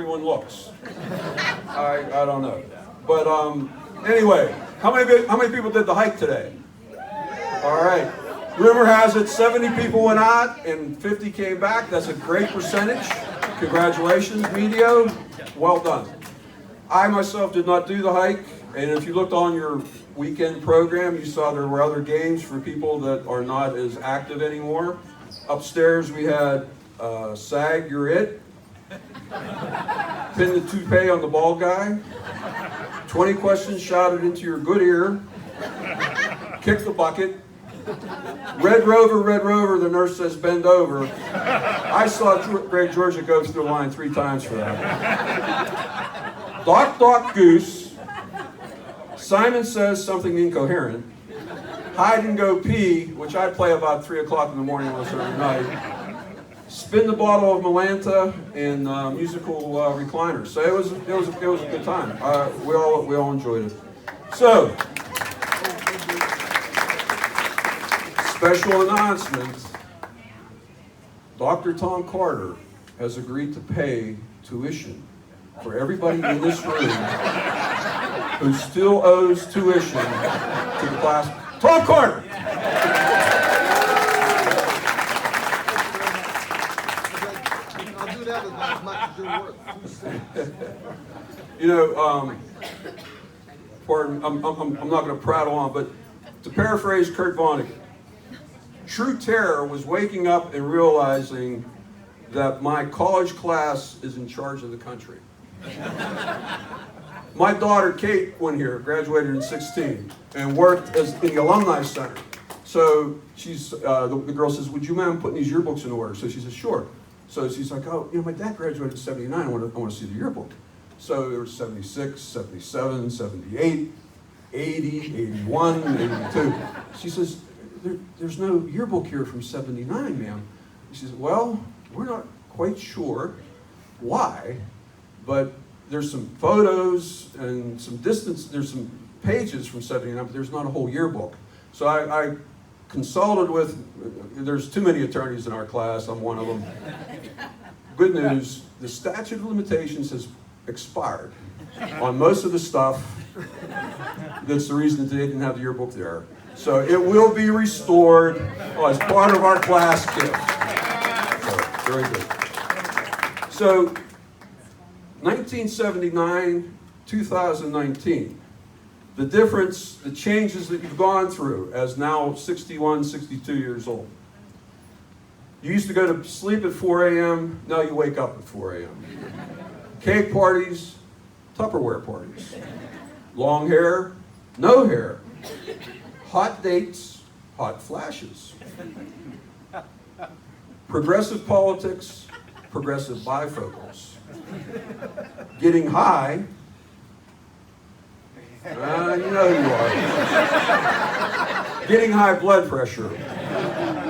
everyone looks. I don't know. But anyway, how many people did the hike today? All right. Rumor has it 70 people went out and 50 came back. That's a great percentage. Congratulations, Medio. Well done. I myself did not do the hike, and if you looked on your weekend program, you saw there were other games for people that are not as active anymore. Upstairs we had SAG, You're It, Pin the Toupee on the Bald Guy, 20 questions shouted into your good ear, Kick the Bucket, Red Rover, the nurse says bend over. I saw Greg Georgia go through the line 3 times for that. Doc Goose, Simon Says Something Incoherent, Hide and Go Pee, which I play about 3 o'clock in the morning almost every night, Spin the Bottle of Malanta, and musical recliners. So it was a good time. We all enjoyed it. So, special announcement. Dr. Tom Carter has agreed to pay tuition for everybody in this room who still owes tuition to the class. Tom Carter! I'll do that as much as your work. You know, pardon, I'm not going to prattle on, but to paraphrase Kurt Vonnegut, true terror was waking up and realizing that my college class is in charge of the country. My daughter Kate went here, graduated in 16, and worked in the Alumni Center. So she's the girl says, "Would you mind putting these yearbooks in order?" So she says, "Sure." So she's like, "Oh, my dad graduated in 79. I want to see the yearbook." So there was 76, 77, 78, 80, 81, 82. She says, "There's no yearbook here from 79, ma'am." She says, "Well, we're not quite sure why, but there's some photos and some distance, there's some pages from 79, but there's not a whole yearbook." So I consulted with, there's too many attorneys in our class, I'm one of them. Good news, the statute of limitations has expired on most of the stuff. That's the reason that they didn't have the yearbook there. So it will be restored as part of our class gift. So, very good. So, 1979, 2019. The difference, the changes that you've gone through as now 61, 62 years old. You used to go to sleep at 4 a.m., now you wake up at 4 a.m. Cake parties, Tupperware parties. Long hair, no hair. Hot dates, hot flashes. Progressive politics, progressive bifocals. Getting high, you know who you are. Getting high blood pressure.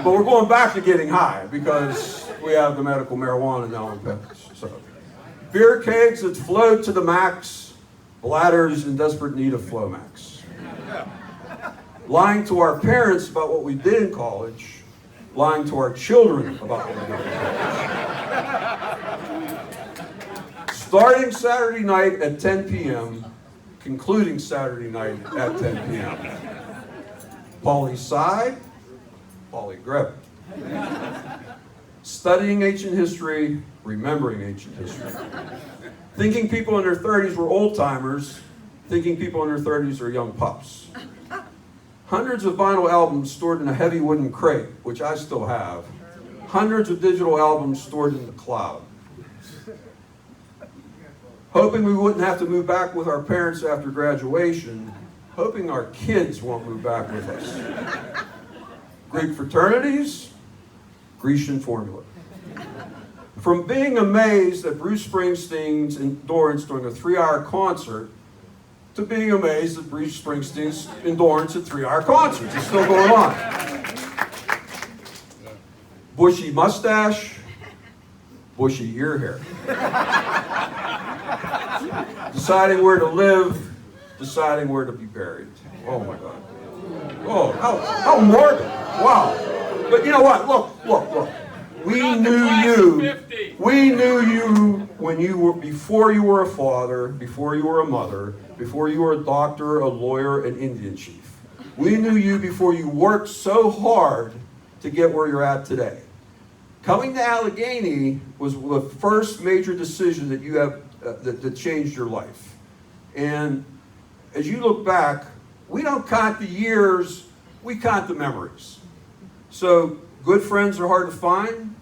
But we're going back to getting high because we have the medical marijuana now in Peppers. So, beer kegs that float to the max, bladders in desperate need of Flomax. Lying to our parents about what we did in college, lying to our children about what we did in college. Starting Saturday night at 10 p.m., concluding Saturday night at 10 p.m. Poli-sci, poly-grep. Studying ancient history, remembering ancient history. Thinking people in their 30s were old-timers, thinking people in their 30s are young pups. Hundreds of vinyl albums stored in a heavy wooden crate, which I still have. Hundreds of digital albums stored in the cloud. Hoping we wouldn't have to move back with our parents after graduation. Hoping our kids won't move back with us. Greek fraternities, Grecian formula. From being amazed at Bruce Springsteen's endurance during a 3-hour concert, to being amazed at Bruce Springsteen's endurance at 3-hour concerts. It's still going on. Bushy mustache, bushy ear hair. Deciding where to live, deciding where to be buried. Oh my God. Oh, how morbid. Wow. But you know what? Look. We knew you. We knew you when you were, before you were a father, before you were a mother, before you were a doctor, a lawyer, an Indian chief. We knew you before you worked so hard to get where you're at today. Coming to Allegheny was the first major decision that you have that changed your life. And as you look back, we don't count the years, we count the memories. So good friends are hard to find,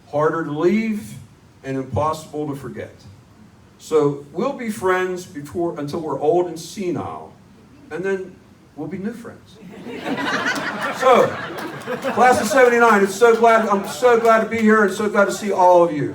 harder to leave, and impossible to forget. So we'll be friends until we're old and senile, and then we'll be new friends. So, class of '79, I'm so glad to be here and so glad to see all of you.